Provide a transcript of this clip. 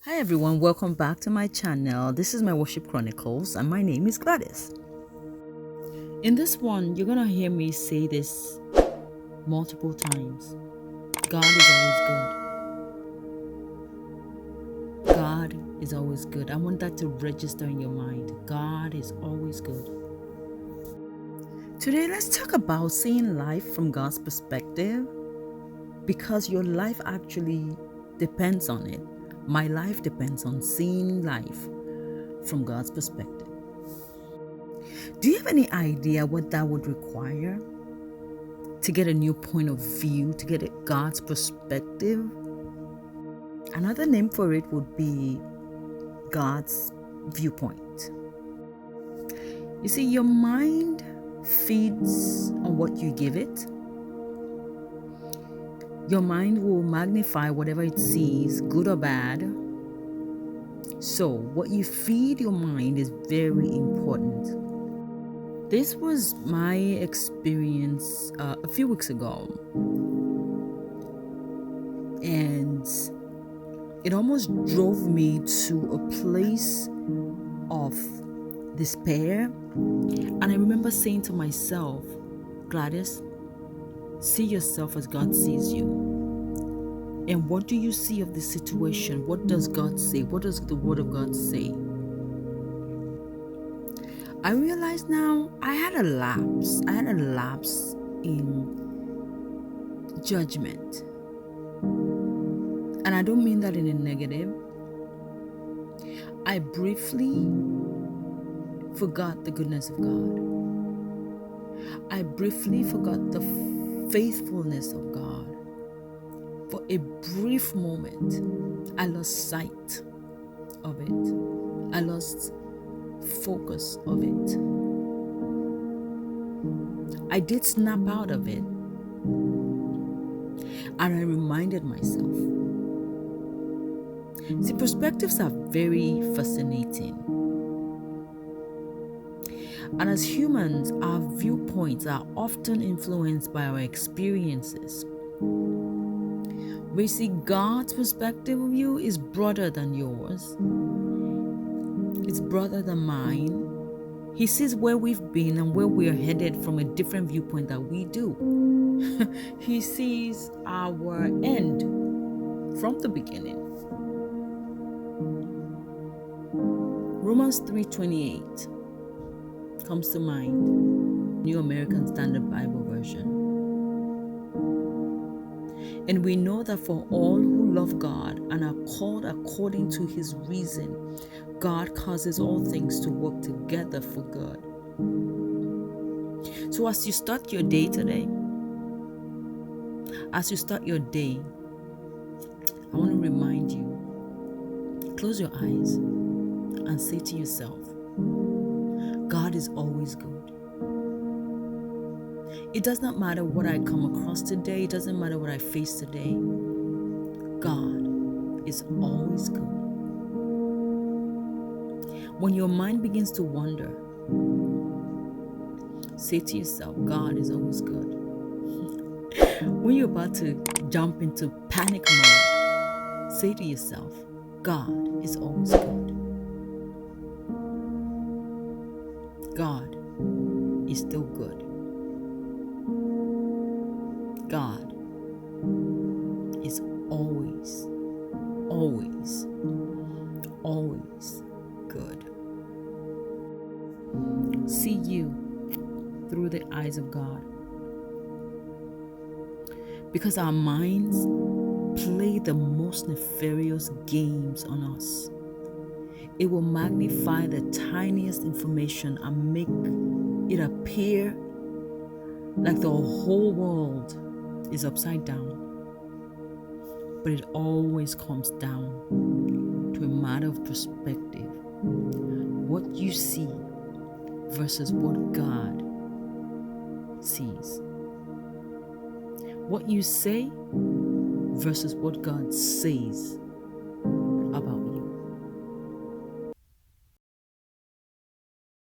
Hi everyone, welcome back to my channel. This is my Worship Chronicles and my name is Gladys. In this one, you're gonna hear me say this multiple times. God is always good. God is always good. I want that to register in your mind. God is always good. Today, let's talk about seeing life from God's perspective, because your life actually depends on it. My life depends on seeing life from God's perspective. Do you have any idea what that would require to get a new point of view, to get God's perspective? Another name for it would be God's viewpoint. You see, your mind feeds on what you give it. Your mind will magnify whatever it sees, good or bad. So, what you feed your mind is very important. This was my experience a few weeks ago, and it almost drove me to a place of despair. And I remember saying to myself, Gladys, see yourself as God sees you. And what do you see of this situation? What does God say? What does the Word of God say? I realize now I had a lapse. I had a lapse in judgment. And I don't mean that in a negative. I briefly forgot the goodness of God. I briefly forgot the faithfulness of God. For a brief moment, I lost sight of it. I lost focus of it. I did snap out of it. And I reminded myself. See, perspectives are very fascinating. And as humans, our viewpoints are often influenced by our experiences. We see God's perspective of you is broader than yours. It's broader than mine. He sees where we've been and where we're headed from a different viewpoint that we do. He sees our end from the beginning. Romans 3:28 comes to mind. New American Standard Bible Version. And we know that for all who love God and are called according to His reason, God causes all things to work together for good. So as you start your day today, I want to remind you, close your eyes and say to yourself, God is always good. It does not matter what I come across today. It doesn't matter what I face today. God is always good. When your mind begins to wander, say to yourself, God is always good. When you're about to jump into panic mode, say to yourself, God is always good. God is still good. God is always, always, always good. See you through the eyes of God. Because our minds play the most nefarious games on us. It will magnify the tiniest information and make it appear like the whole world is upside down. But it always comes down to a matter of perspective. What you see versus what God sees. What you say versus what God says.